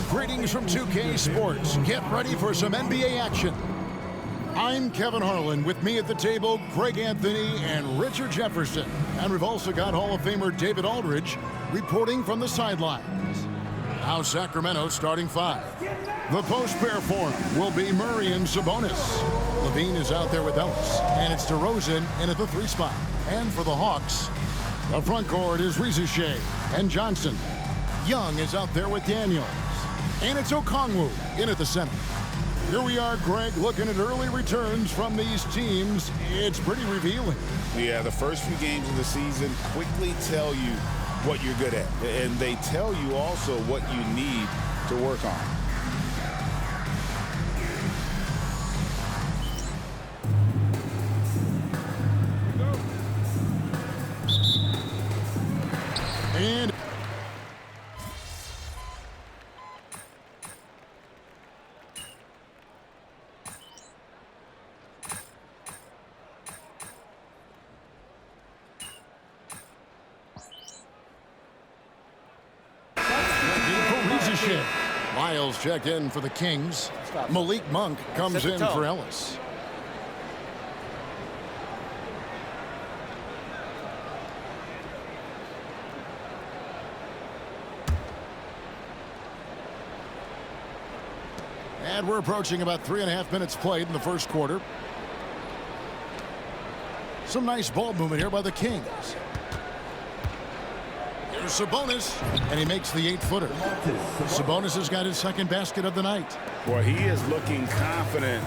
Greetings from 2K Sports. Get ready for some NBA action. I'm Kevin Harlan. With me at the table, Greg Anthony and Richard Jefferson. And we've also got Hall of Famer David Aldridge reporting from the sidelines. Now Sacramento starting five. The post pair form will be Murray and Sabonis. Levine is out there with Ellis. And it's DeRozan in at the 3 spot. And for the Hawks, the front court is Rizushea and Johnson. Young is out there with Daniels. And it's Okongwu in at the center. Here we are, Greg, looking at early returns from these teams. It's pretty revealing. Yeah, the first few games of the season quickly tell you what you're good at. And they tell you also what you need to work on. And Miles checked in for the Kings. Malik Monk comes in for Ellis. And we're approaching about 3.5 minutes played in the first quarter. Some nice ball movement here by the Kings. Here's Sabonis, and he makes the 8-footer. Sabonis has got his second basket of the night. Boy, he is looking confident.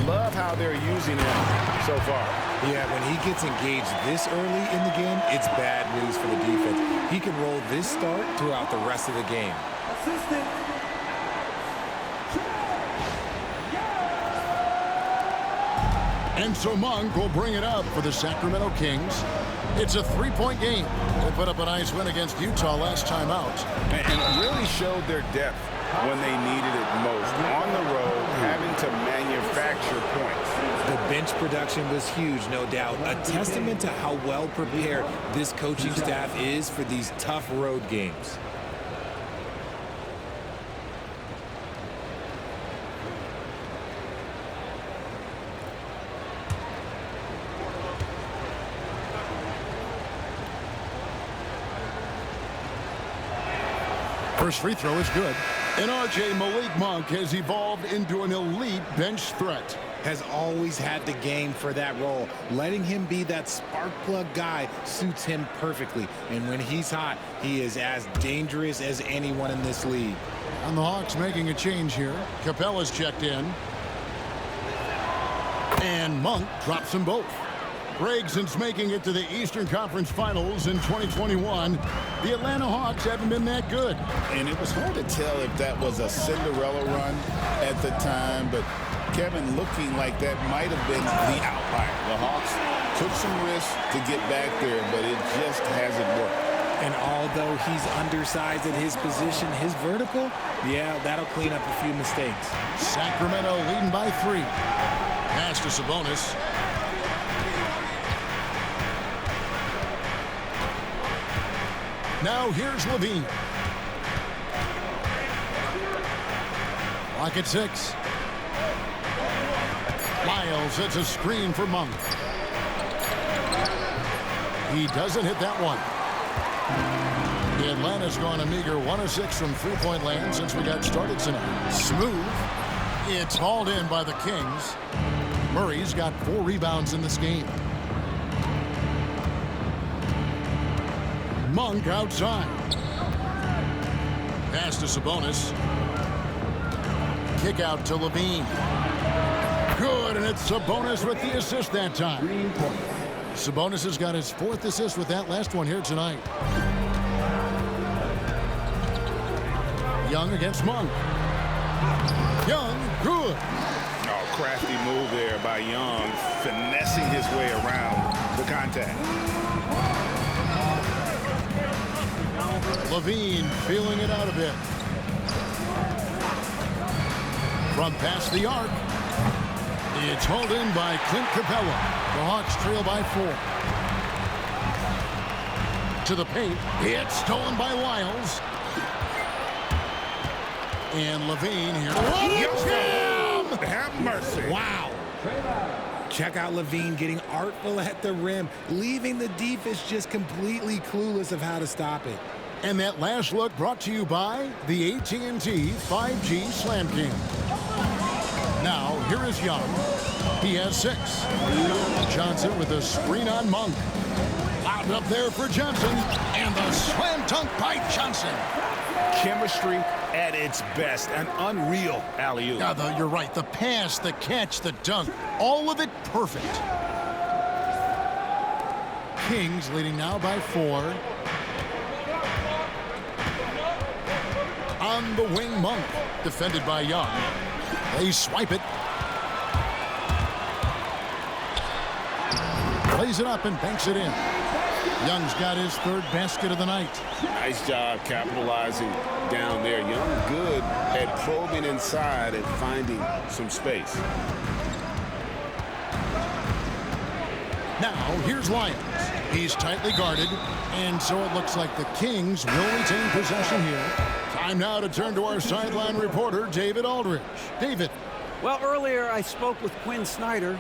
Love how they're using him so far. Yeah, when he gets engaged this early in the game, it's bad news for the defense. He can roll this start throughout the rest of the game. And so Monk will bring it up for the Sacramento Kings. It's a 3-point game. They put up a nice win against Utah last time out. And really showed their depth when they needed it most. On the road, having to manufacture points. The bench production was huge, no doubt. A testament to how well prepared this coaching staff is for these tough road games. First free throw is good. And RJ Malik Monk has evolved into an elite bench threat. Has always had the game for that role. Letting him be that spark plug guy suits him perfectly. And when he's hot, he is as dangerous as anyone in this league. And the Hawks making a change here. Capella's checked in. And Monk drops them both. Greg, since making it to the Eastern Conference Finals in 2021, the Atlanta Hawks haven't been that good. And it was hard to tell if that was a Cinderella run at the time, but Kevin looking like that might have been the outlier. The Hawks took some risks to get back there, but it just hasn't worked. And although he's undersized at his position, his vertical, yeah, that'll clean up a few mistakes. Sacramento leading by 3. Pass to Sabonis. Now here's Levine. Lock at 6. Miles hits a screen for Monk. He doesn't hit that one. The Atlanta's gone a meager 1 of 6 from three-point land since we got started tonight. Smooth. It's hauled in by the Kings. Murray's got 4 rebounds in this game. Monk outside. Pass to Sabonis. Kick out to Levine. Good, and it's Sabonis with the assist that time. Sabonis has got his 4th assist with that last one here tonight. Young against Monk. Young, good. Oh, crafty move there by Young, finessing his way around the contact. Levine feeling it out a bit. From past the arc. It's hauled in by Clint Capella. The Hawks trail by 4. To the paint. It's stolen by Lyles. And Levine here. Have mercy. Wow. Check out Levine getting artful at the rim, leaving the defense just completely clueless of how to stop it. And that last look brought to you by the AT&T 5G Slam King. Now, here is Young. He has 6. Johnson with a screen on Monk. Out up there for Johnson. And the slam dunk by Johnson. Chemistry at its best. An unreal alley-oop. Yeah, you're right. The pass, the catch, the dunk. All of it perfect. Kings leading now by 4. On the wing, Monk. Defended by Young. They swipe it. Plays it up and banks it in. Young's got his 3rd basket of the night. Nice job capitalizing down there. Young good at probing inside and finding some space. Now, here's Lyons. He's tightly guarded, and so it looks like the Kings will retain possession here. Time now to turn to our sideline reporter, David Aldridge. David. Well, earlier I spoke with Quinn Snyder.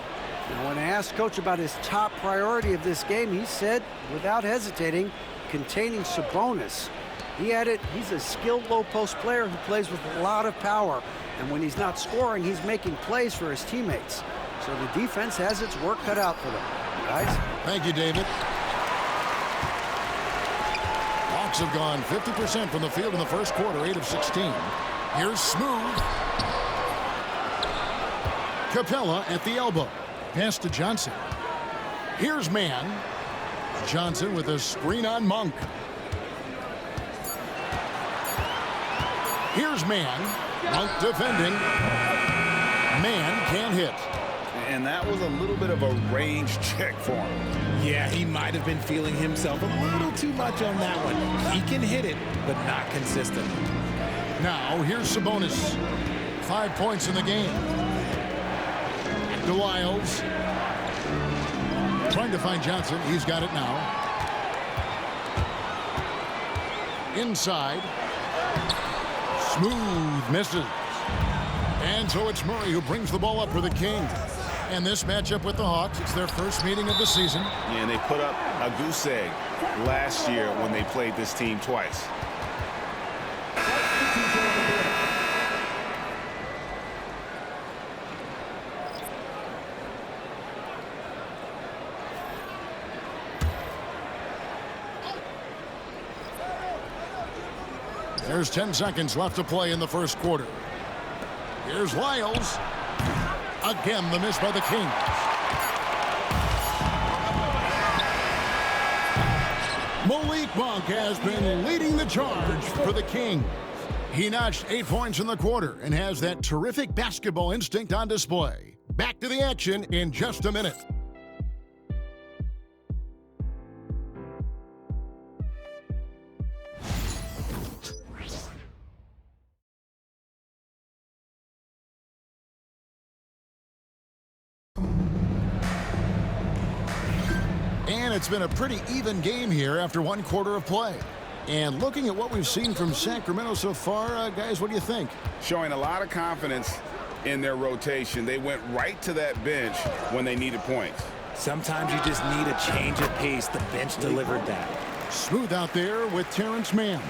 Now, when I asked Coach about his top priority of this game, he said, without hesitating, containing Sabonis. He added, he's a skilled low-post player who plays with a lot of power. And when he's not scoring, he's making plays for his teammates. So the defense has its work cut out for them. Guys? Thank you, David. Hawks have gone 50% from the field in the first quarter, 8 of 16. Here's Smooth. Capella at the elbow. Pass to Johnson. Here's Mann. Johnson with a screen on Monk. Here's Mann. Monk defending. Mann can't hit. And that was a little bit of a range check for him. Yeah, he might have been feeling himself a little too much on that one. He can hit it, but not consistently. Now, here's Sabonis. 5 points in the game. To Lyles. Trying to find Johnson. He's got it now. Inside. Smooth misses. And so it's Murray who brings the ball up for the Kings. And this matchup with the Hawks, it's their first meeting of the season. Yeah, and they put up a goose egg last year when they played this team twice. There's 10 seconds left to play in the first quarter. Here's Lyles. Again, the miss by the Kings. Malik Monk has been leading the charge for the Kings. He notched 8 points in the quarter and has that terrific basketball instinct on display. Back to the action in just a minute. And it's been a pretty even game here after 1 quarter of play. And looking at what we've seen from Sacramento so far, guys, what do you think? Showing a lot of confidence in their rotation. They went right to that bench when they needed points. Sometimes you just need a change of pace. The bench delivered that. Smooth out there with Terrence Mann.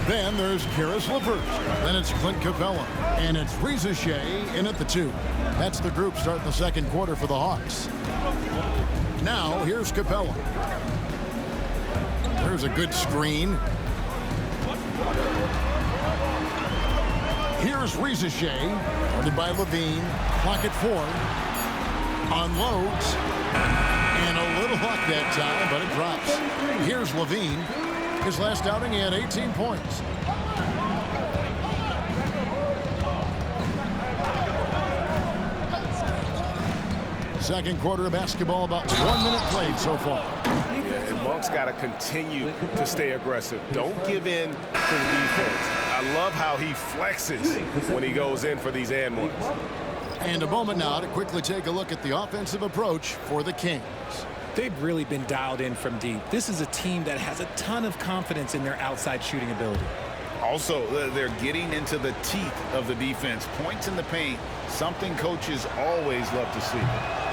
Then there's Karis LeVert. Then it's Clint Capella. And it's Reza Shea in at the 2. That's the group starting the second quarter for the Hawks. Now, here's Capella. There's a good screen. Here's Rizachet, guarded by Levine. Clock at 4. Unloads. And a little luck that time, but it drops. Here's Levine. His last outing, he had 18 points. Second quarter of basketball, about 1 minute played so far. Yeah, and Monk's got to continue to stay aggressive. Don't give in to the defense. I love how he flexes when he goes in for these and ones. And a moment now to quickly take a look at the offensive approach for the Kings. They've really been dialed in from deep. This is a team that has a ton of confidence in their outside shooting ability. Also, they're getting into the teeth of the defense. Points in the paint, something coaches always love to see.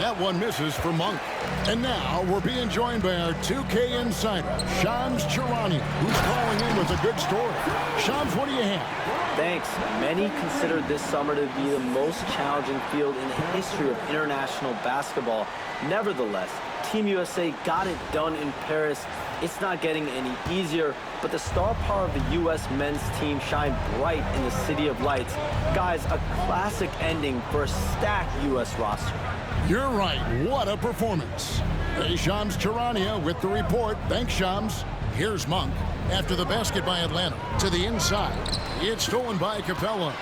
That one misses for Monk. And now we're being joined by our 2K insider, Shams Charania, who's calling in with a good story. Shams, what do you have? Thanks. Many consider this summer to be the most challenging field in the history of international basketball. Nevertheless, Team USA got it done in Paris. It's not getting any easier, but the star power of the U.S. men's team shined bright in the City of Lights. Guys, a classic ending for a stacked U.S. roster. You're right. What a performance. Hey, Shams Charania with the report. Thanks, Shams. Here's Monk. After the basket by Atlanta. To the inside. It's stolen by Capella.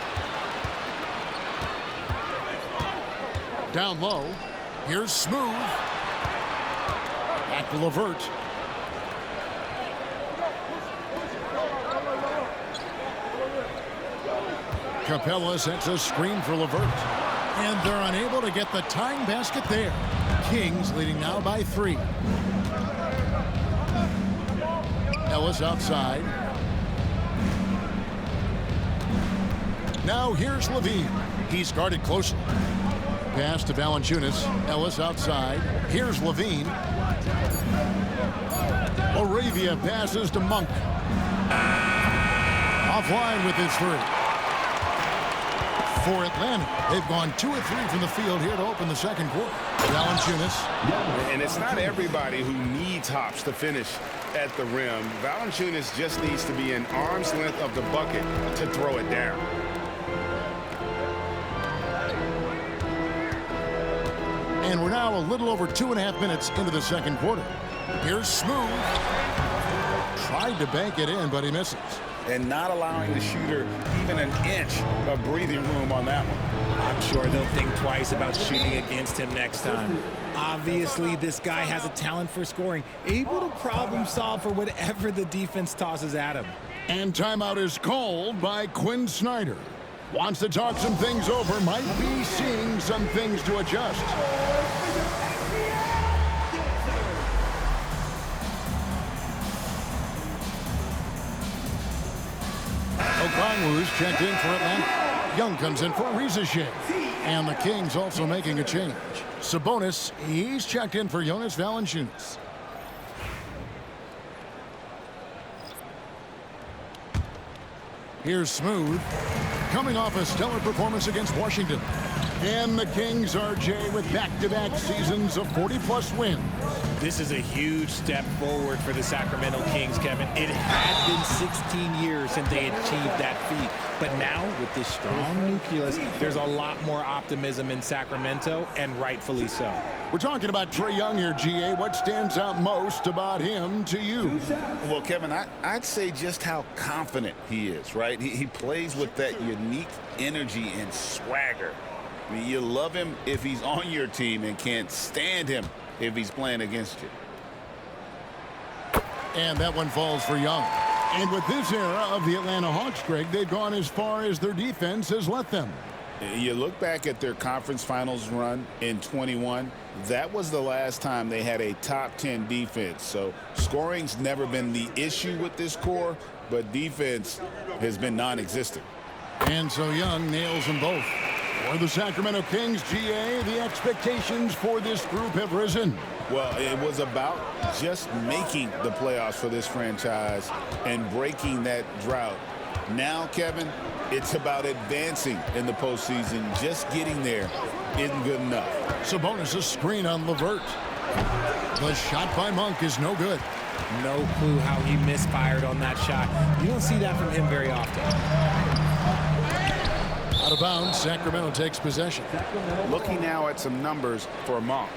Down low. Here's Smooth. Back to LeVert. Capella sets a screen for LeVert. And they're unable to get the tying basket there. Kings leading now by 3. Ellis outside. Now here's Levine. He's guarded closely. Pass to Valanciunas. Ellis outside. Here's Levine. Moravia passes to Monk. Offline with his 3. For Atlanta, they've gone 2 of 3 from the field here to open the second quarter. Valanciunas. And it's not everybody who needs hops to finish at the rim. Valanciunas just needs to be an arm's length of the bucket to throw it down. And we're now a little over 2.5 minutes into the second quarter. Here's Smooth. Tried to bank it in, but he misses. And not allowing the shooter even an inch of breathing room on that one. I'm sure they'll think twice about shooting against him next time. Obviously, this guy has a talent for scoring, able to problem solve for whatever the defense tosses at him. And timeout is called by Quinn Snyder. Wants to talk some things over, might be seeing some things to adjust. Okongwu's checked in for Atlanta. Young comes in for Rizachet. And the Kings also making a change. Sabonis, he's checked in for Jonas Valanciunas. Here's Smooth. Coming off a stellar performance against Washington. And the Kings are, Jay, with back-to-back seasons of 40-plus wins. This is a huge step forward for the Sacramento Kings, Kevin. It had been 16 years since they achieved that feat. But now, with this strong nucleus, there's a lot more optimism in Sacramento, and rightfully so. We're talking about Trae Young here, GA. What stands out most about him to you? Well, Kevin, I'd say just how confident he is, right? He plays with that unique energy and swagger. I mean, you love him if he's on your team and can't stand him if he's playing against you. And that one falls for Young. And with this era of the Atlanta Hawks, Greg, they've gone as far as their defense has let them. You look back at their conference finals run in 21, that was the last time they had a top 10 defense. So scoring's never been the issue with this core, but defense has been non-existent. And so Young nails them both. For the Sacramento Kings, GA, the expectations for this group have risen. Well, it was about just making the playoffs for this franchise and breaking that drought. Now, Kevin, it's about advancing in the postseason. Just getting there isn't good enough. Sabonis' screen on LeVert. The shot by Monk is no good. No clue how he misfired on that shot. You don't see that from him very often. Out of bounds, Sacramento takes possession. Looking now at some numbers for Monk.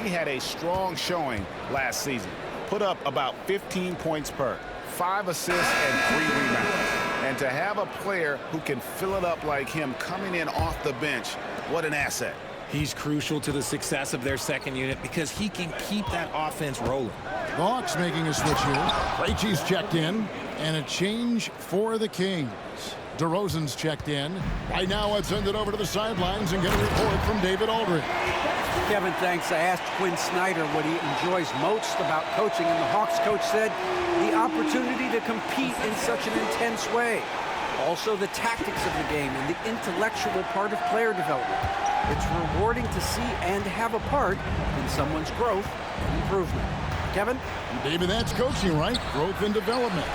He had a strong showing last season. Put up about 15 points per, 5 assists and 3 rebounds. And to have a player who can fill it up like him coming in off the bench, what an asset. He's crucial to the success of their second unit because he can keep that offense rolling. The Hawks making a switch here. Krejci's checked in, and a change for the Kings. DeRozan's checked in. Right now, let's send it over to the sidelines and get a report from David Aldridge. Kevin, thanks. I asked Quinn Snyder what he enjoys most about coaching, and the Hawks coach said the opportunity to compete in such an intense way. Also, the tactics of the game and the intellectual part of player development. It's rewarding to see and have a part in someone's growth and improvement. Kevin? David, that's coaching, right? Growth and development.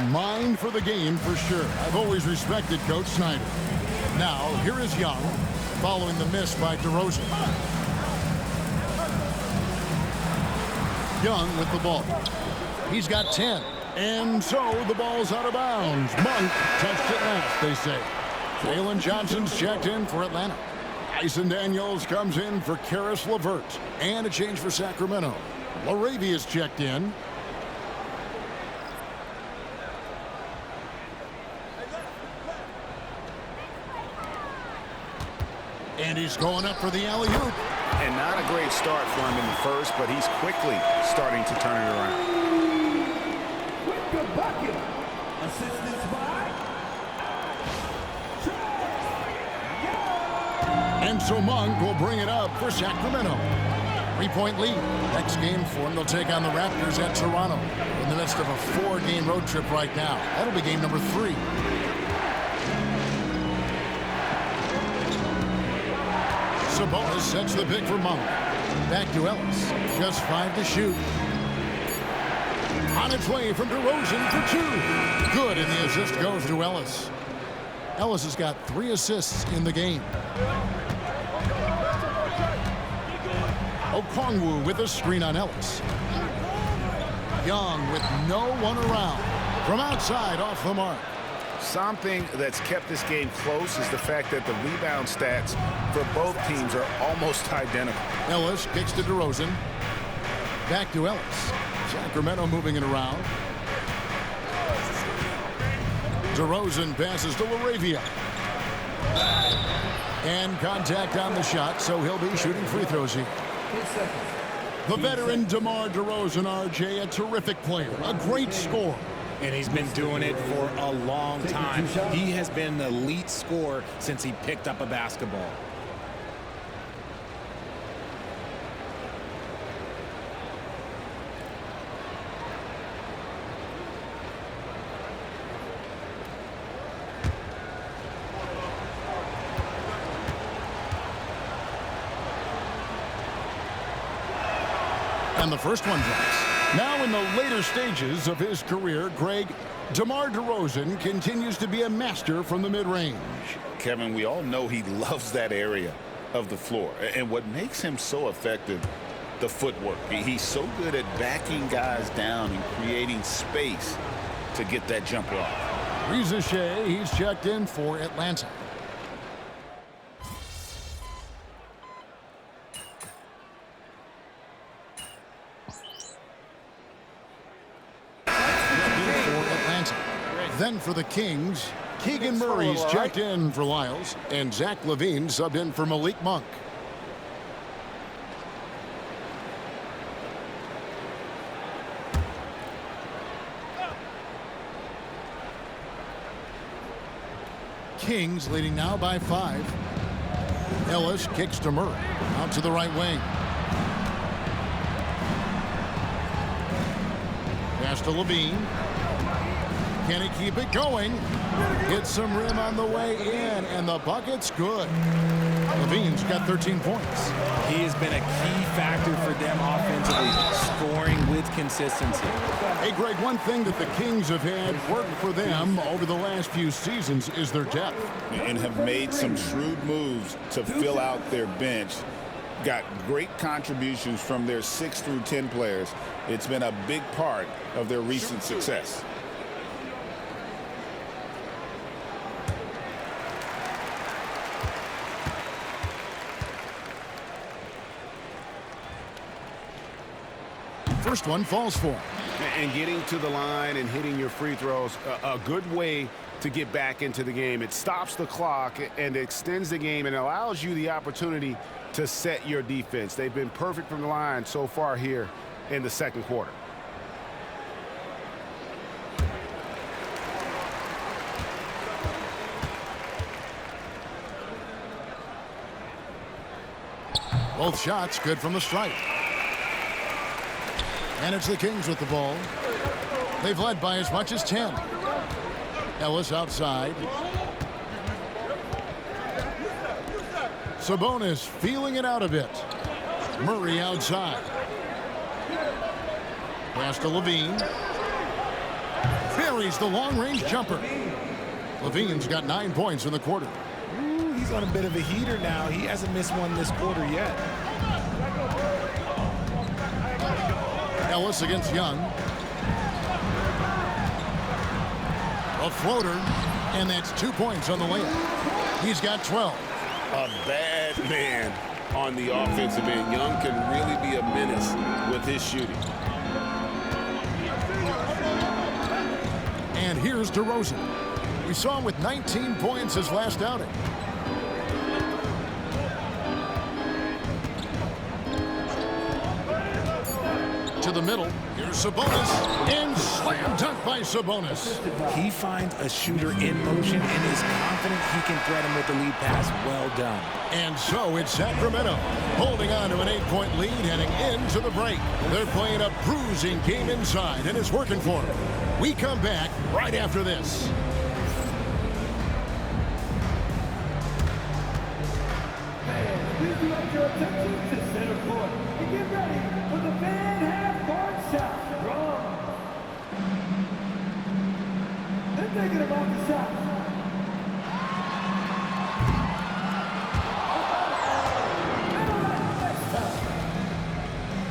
Mind for the game, for sure. I've always respected Coach Snyder. Now, here is Young, following the miss by DeRozan. Young with the ball. He's got 10. And so the ball's out of bounds. Monk touched it last, they say. Jalen Johnson's checked in for Atlanta. Dyson Daniels comes in for Karis LeVert. And a change for Sacramento. LaRavia's checked in. And he's going up for the alley-oop. And not a great start for him in the first, but he's quickly starting to turn it around. With the bucket, assistance by And so Monk will bring it up for Sacramento. 3-point lead. Next game for them, they'll take on the Raptors at Toronto. In the midst of a 4-game road trip right now. That'll be game number 3. Sabonis sets the pick for Monk. Back to Ellis. Just 5 to shoot. On its way from DeRozan for 2. Good, and the assist goes to Ellis. Ellis has got 3 assists in the game. Okongwu with a screen on Ellis. Young with no one around. From outside, off the mark. Something that's kept this game close is the fact that the rebound stats for both teams are almost identical. Ellis kicks to DeRozan. Back to Ellis. Sacramento moving it around. DeRozan passes to LaRavia. And contact on the shot, so he'll be shooting free throws here. The veteran DeMar DeRozan, RJ, a terrific player, a great scorer. And he's been doing it for a long time. He has been an elite scorer since he picked up a basketball. And the first one drops. Now in the later stages of his career, Greg, DeMar DeRozan continues to be a master from the mid-range. Kevin, we all know he loves that area of the floor. And what makes him so effective, the footwork. He's so good at backing guys down and creating space to get that jumper off. Reza Shea, he's checked in for Atlanta. Then for the Kings, Keegan Murray's checked in for Lyles, and Zach LaVine subbed in for Malik Monk. Kings leading now by 5. Ellis kicks to Murray, out to the right wing. Pass to LaVine. Can he keep it going? Gets some rim on the way in, and the bucket's good. LaVine's got 13 points. He has been a key factor for them offensively, scoring with consistency. Hey, Greg, one thing that the Kings have had work for them over the last few seasons is their depth. And have made some shrewd moves to fill out their bench. got great contributions from their 6 through 10 players. It's been a big part of their recent success. First one falls for him. And getting to the line and hitting your free throws, a good way to get back into the game. It stops the clock and extends the game and allows you the opportunity to set your defense. They've been perfect from the line so far here in the second quarter. Both shots good from the stripe. And it's the Kings with the ball. They've led by as much as 10. Ellis outside. Sabonis feeling it out a bit. Murray outside. Pass to Levine. Buries the long-range jumper. Levine's got 9 points in the quarter. Ooh, he's on a bit of a heater now. He hasn't missed one this quarter yet. Ellis against Young. A floater, and that's 2 points on the layup. He's got 12. A bad man on the offensive end. Young can really be a menace with his shooting. And here's DeRozan. We saw him with 19 points his last outing. To the middle. Here's Sabonis. And slam dunk by Sabonis. He finds a shooter in motion and is confident he can thread him with the lead pass. Well done. And so it's Sacramento holding on to an 8-point lead heading into the break. They're playing a bruising game inside, and it's working for them. We come back right after this. Please direct your attention to center court and get ready for the fan half-court shot. Wrong. They're thinking about the shot.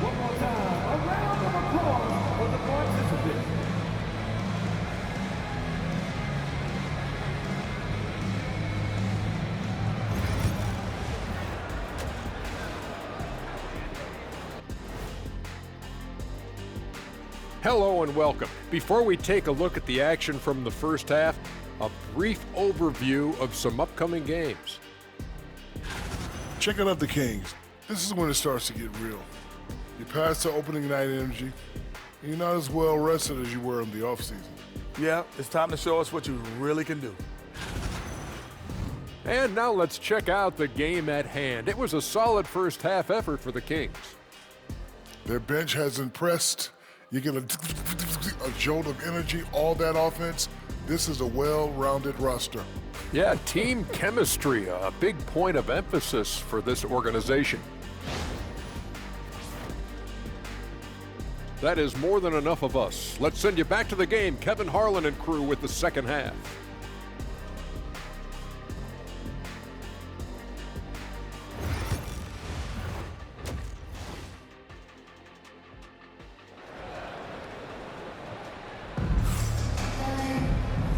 One more time, a round of applause for the participants. Hello and welcome. Before we take a look at the action from the first half, a brief overview of some upcoming games. Checking out the Kings. This is when it starts to get real. You pass the opening night energy, and you're not as well rested as you were in the offseason. Yeah, it's time to show us what you really can do. And now let's check out the game at hand. It was a solid first half effort for the Kings. Their bench has impressed. You get a jolt of energy, all that offense. This is a well-rounded roster. Yeah, team chemistry, a big point of emphasis for this organization. That is more than enough of us. Let's send you back to the game. Kevin Harlan and crew with the second half.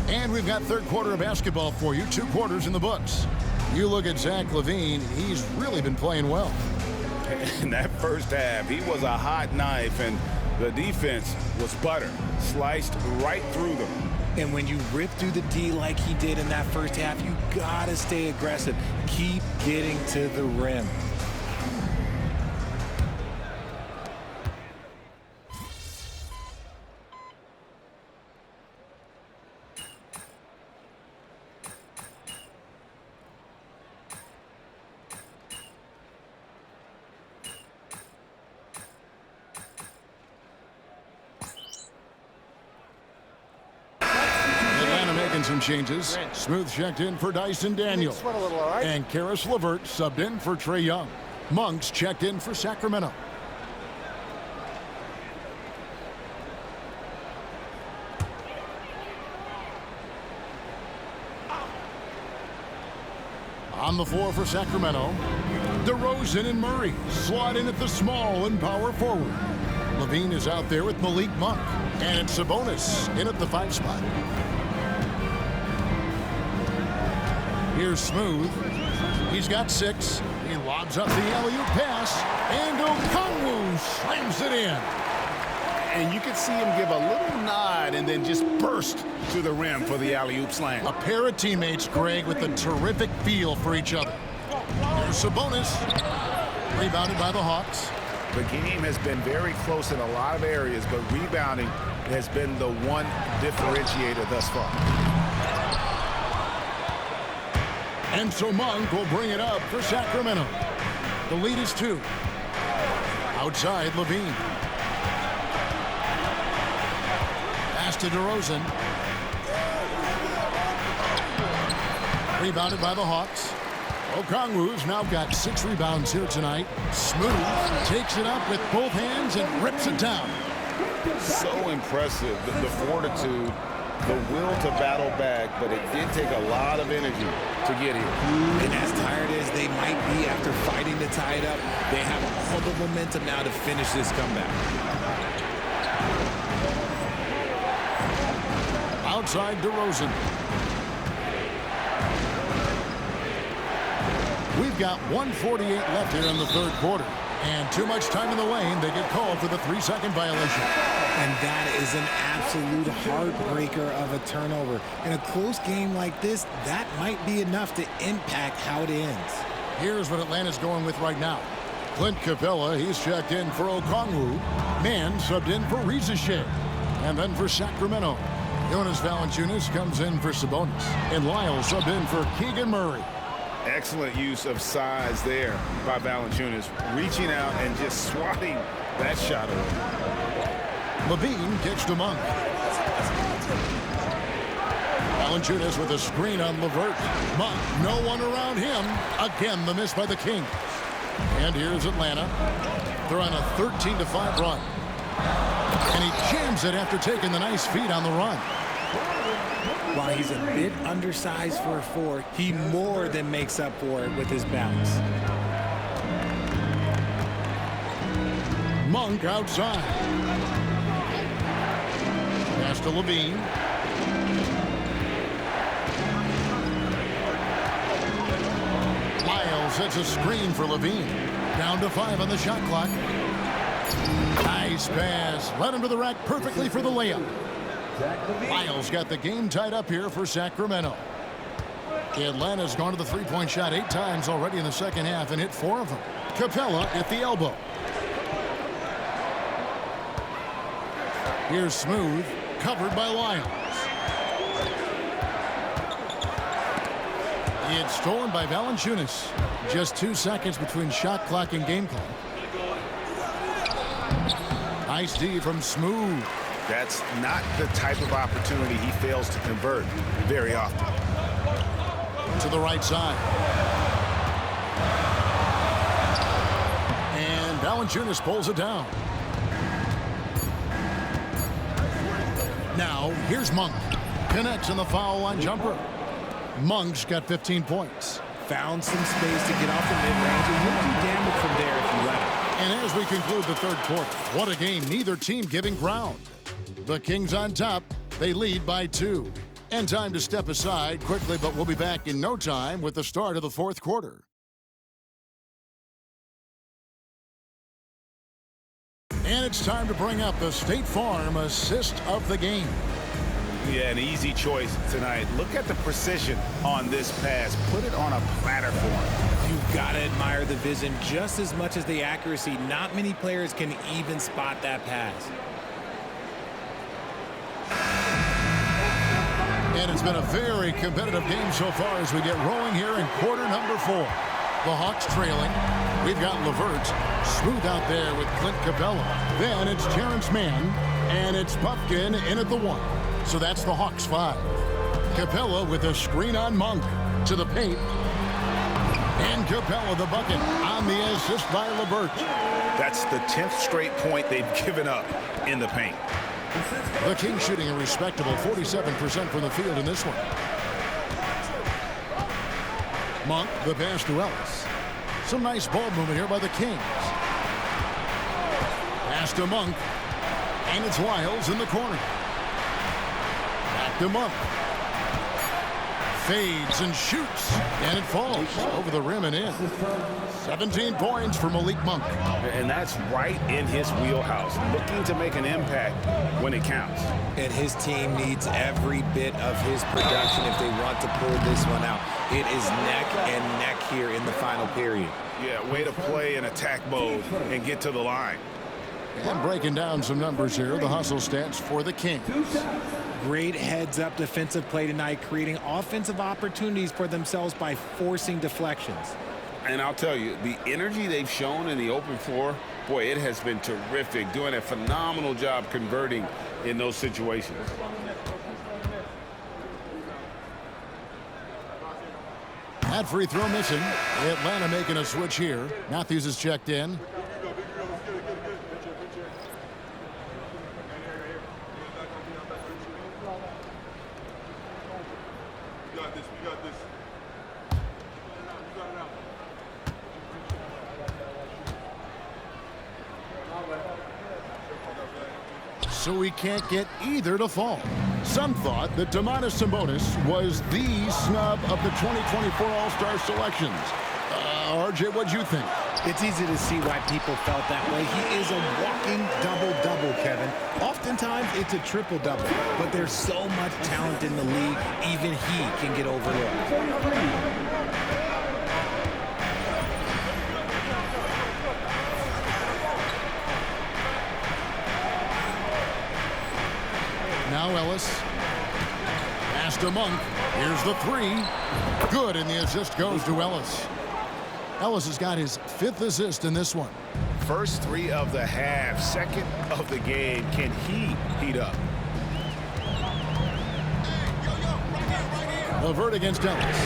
And we've got third quarter of basketball for you. 2 quarters in the books. You look at Zach LaVine, he's really been playing well. In that first half, he was a hot knife, and the defense was butter, sliced right through them. And when you rip through the D like he did in that first half, you gotta stay aggressive. Keep getting to the rim. Some changes. Smooth checked in for Dyson Daniel. And Karis LeVert subbed in for Trae Young. Monks checked in for Sacramento. On the floor for Sacramento, DeRozan and Murray slot in at the small and power forward. Levine is out there with Malik Monk. And it's Sabonis in at the 5 spot. Here's Smooth. He's got 6. He lobs up the alley-oop pass. And Okongwu slams it in. And you can see him give a little nod and then just burst to the rim for the alley-oop slam. A pair of teammates, Greg, with a terrific feel for each other. Here's Sabonis. Rebounded by the Hawks. The game has been very close in a lot of areas, but rebounding has been the one differentiator thus far. And so Monk will bring it up for Sacramento. The lead is 2. Outside, Levine. Pass to DeRozan. Rebounded by the Hawks. Okongwu's now got 6 rebounds here tonight. Smooth takes it up with both hands and rips it down. So impressive, the fortitude, the will to battle back, but it did take a lot of energy to get here. And as tired as they might be after fighting to tie it up, they have all the momentum now to finish this comeback. Outside DeRozan. We've got 1:48 left here in the 3rd quarter. And too much time in the lane. They get called for the 3-second violation. And that is an absolute heartbreaker of a turnover. In a close game like this, that might be enough to impact how it ends. Here's what Atlanta's going with right now. Clint Capella, he's checked in for Okongwu. Mann subbed in for Rizachet. And then for Sacramento, Jonas Valanciunas comes in for Sabonis. And Lyle subbed in for Keegan Murray. Excellent use of size there by Valanciunas, reaching out and just swatting that shot away. Levine kicks to Monk. Valanciunas with a screen on LeVert. Monk, no one around him. Again, the miss by the Kings. And here's Atlanta. They're on a 13-5 run. And he jams it after taking the nice feed on the run. While he's a bit undersized for a 4, he more than makes up for it with his bounce. Monk outside. Pass to Levine. Lyle sets a screen for Levine. Down to 5 on the shot clock. Nice pass. Led him to the rack perfectly for the layup. Lyles got the game tied up here for Sacramento. Atlanta's gone to the 3-point shot 8 times already in the second half and hit 4 of them. Capella at the elbow. Here's Smooth, covered by Lyles. It's stolen by Valanciunas. Just 2 seconds between shot clock and game clock. Nice D from Smooth. That's not the type of opportunity he fails to convert very often. To the right side. And Valanciunas pulls it down. Now, here's Monk. Connects on the foul line jumper. Monk's got 15 points. Found some space to get off the mid-range, and he'll do damage from there if you let him. And as we conclude the 3rd quarter, what a game, neither team giving ground. The Kings on top, they lead by 2. And time to step aside quickly, but we'll be back in no time with the start of the 4th quarter. And it's time to bring up the State Farm assist of the game. Yeah, an easy choice tonight. Look at the precision on this pass. Put it on a platter for him. You've got to admire the vision just as much as the accuracy. Not many players can even spot that pass. And it's been a very competitive game so far as we get rolling here in quarter number 4. The Hawks trailing. We've got LeVert. Smooth out there with Clint Capella. Then it's Terrence Mann. And it's Puffkin in at the 1. So that's the Hawks 5. Capella with a screen on Monk. To the paint. And Capella the bucket on the assist by LeVert. That's the 10th straight point they've given up in the paint. The Kings shooting a respectable 47% from the field in this one. Monk, the pass to Ellis. Some nice ball movement here by the Kings. Pass to Monk. And it's Lyles in the corner. Back to Monk. Fades and shoots. And it falls over the rim and in. 17 points for Malik Monk. And that's right in his wheelhouse, looking to make an impact when it counts. And his team needs every bit of his production if they want to pull this one out. It is neck and neck here in the final period. Yeah, way to play in attack mode and get to the line. And breaking down some numbers here, the hustle stats for the Kings. Great heads-up defensive play tonight, creating offensive opportunities for themselves by forcing deflections. And I'll tell you, the energy they've shown in the open floor, boy, it has been terrific, doing a phenomenal job converting in those situations. That free throw missing. Atlanta making a switch here. Matthews is checked in. So we can't get either to fall. Some thought that Domantas Sabonis was the snub of the 2024 All-Star selections. RJ, what'd you think? It's easy to see why people felt that way. He is a walking double-double, Kevin. Oftentimes, it's a triple-double, but there's so much talent in the league, even he can get overlooked. Now Ellis. Pass to Monk. Here's the three. Good, and the assist goes to Ellis. Ellis has got his 5th assist in this one. First 3 of the half, 2nd of the game. Can he heat up? LeVert against Ellis.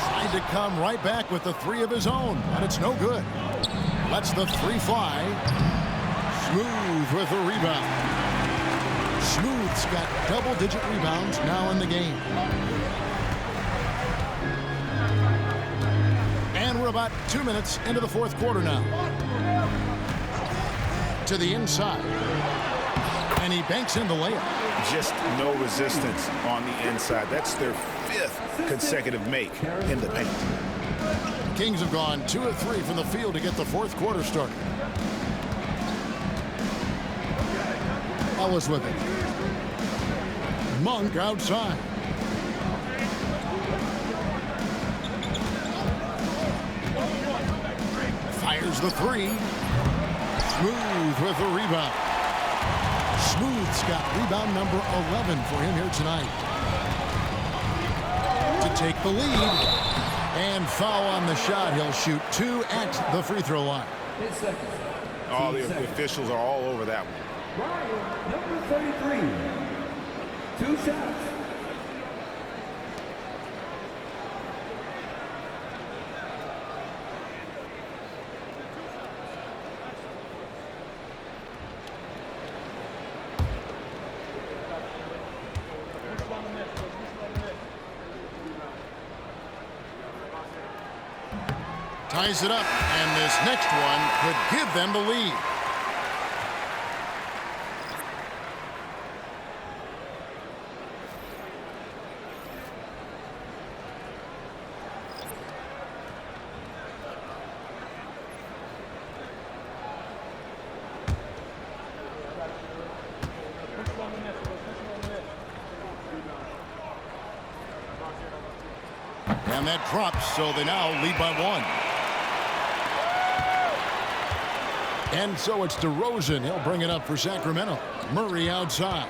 Tried to come right back with the 3 of his own, but it's no good. Lets the 3 fly. Smooth with the rebound. Smooth's got double-digit rebounds now in the game. And we're about 2 minutes into the 4th quarter now. To the inside. And he banks in the layup. Just no resistance on the inside. That's their 5th consecutive make in the paint. Kings have gone 2 of 3 from the field to get the 4th quarter started. Ellis with it. Monk outside. Fires the 3. Smooth with the rebound. Smooth's got rebound number 11 for him here tonight. To take the lead. And foul on the shot. He'll shoot 2 at the free throw line. Oh, the officials are all over that one. Ryan, number 33. 2 shots. Ties it up, and this next one could give them the lead. And that drops, so they now lead by 1. And so it's DeRozan. He'll bring it up for Sacramento. Murray outside.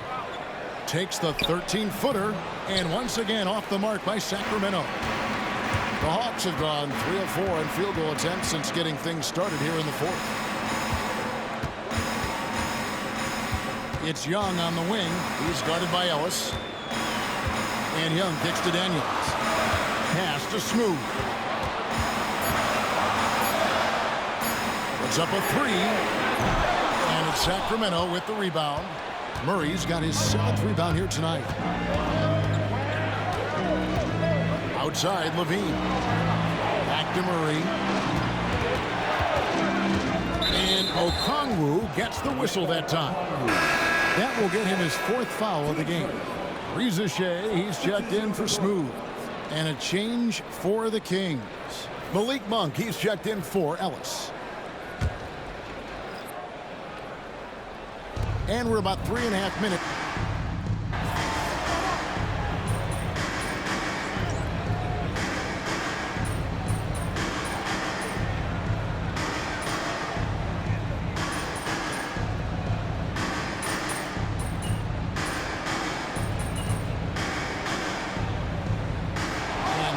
Takes the 13-footer. And once again off the mark by Sacramento. The Hawks have gone 3 of 4 in field goal attempts since getting things started here in the 4th. It's Young on the wing. He's guarded by Ellis. And Young kicks to Daniels. Pass to Smooth. Puts up a 3. And it's Sacramento with the rebound. Murray's got his 7th rebound here tonight. Outside, Levine. Back DeMurray. And Okongwu gets the whistle that time. That will get him his 4th foul of the game. Reza Shea, he's checked in for Smooth. And a change for the Kings. Malik Monk, he's checked in for Ellis. And we're about 3.5 minutes.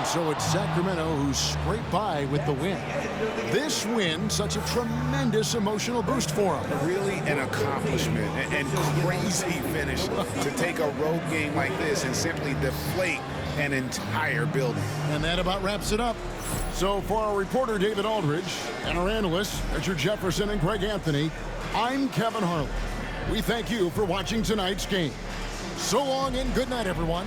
So it's Sacramento who scraped by with the win. This win, such a tremendous emotional boost for them. Really an accomplishment and crazy finish to take a road game like this and simply deflate an entire building. And that about wraps it up. So for our reporter, David Aldridge, and our analysts, Richard Jefferson and Greg Anthony, I'm Kevin Harlan. We thank you for watching tonight's game. So long and good night, everyone.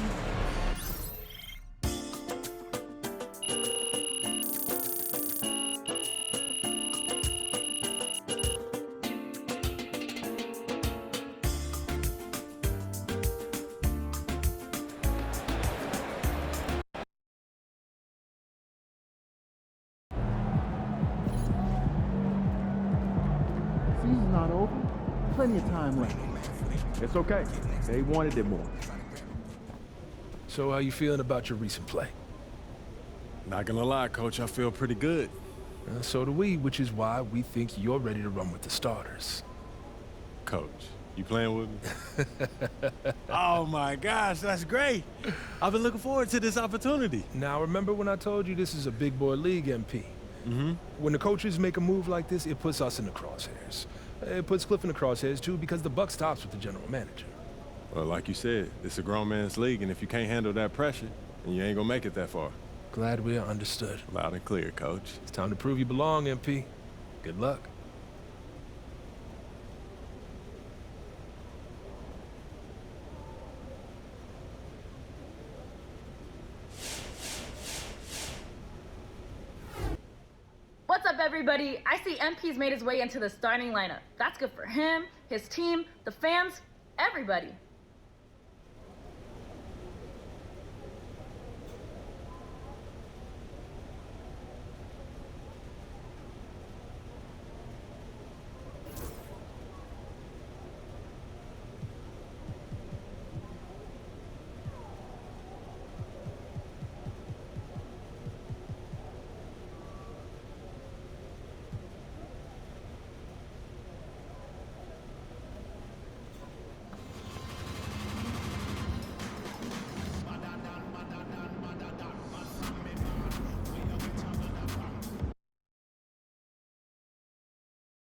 Season's not over. Plenty of time left. It's okay. They wanted it more. So how you feeling about your recent play? Not gonna lie, Coach, I feel pretty good. So do we, which is why we think you're ready to run with the starters. Coach, you playing with me? Oh my gosh, that's great. I've been looking forward to this opportunity. Now remember when I told you this is a big boy league, MP? Mm-hmm. When the coaches make a move like this, it puts us in the crosshairs. It puts Cliff in the crosshairs too because the buck stops with the general manager. Well, like you said, it's a grown man's league, and if you can't handle that pressure, then you ain't gonna make it that far. Glad we are understood. Loud and clear, Coach. It's time to prove you belong, MP. Good luck. What's up, everybody? I see MP's made his way into the starting lineup. That's good for him, his team, the fans, everybody.